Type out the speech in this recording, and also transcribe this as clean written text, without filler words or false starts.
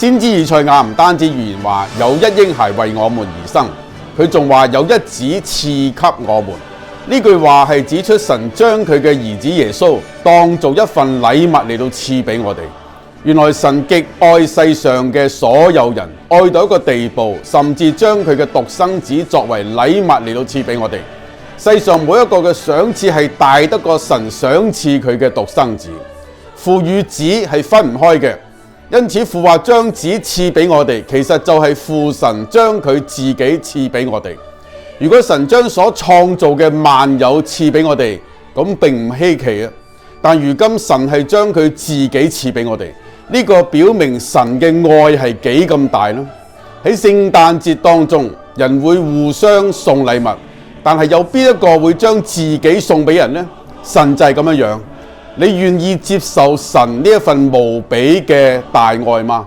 先知以賽亞唔單止預言話有一嬰孩為我們而生，佢仲話有一子賜給我們。呢句話係指出神將佢嘅兒子耶穌當做一份禮物嚟到賜俾我哋。原來神極愛世上嘅所有人，愛到一個地步，甚至將佢嘅獨生子作為禮物嚟到賜俾我哋。世上每一個嘅賞賜係大得過神賞賜佢嘅獨生子。父與子係分唔開嘅，因此父話將子賜俾我哋，其實就係父神將佢自己賜俾我哋。如果神將所創造嘅萬有賜俾我哋，咁並唔稀奇啊。但如今神係將佢自己賜俾我哋，呢個表明神嘅愛係幾咁大呢？喺聖誕節當中，人會互相送禮物，但係有邊一個會將自己送俾人呢？神就係咁樣樣。你願意接受神呢一份無比嘅大愛嗎？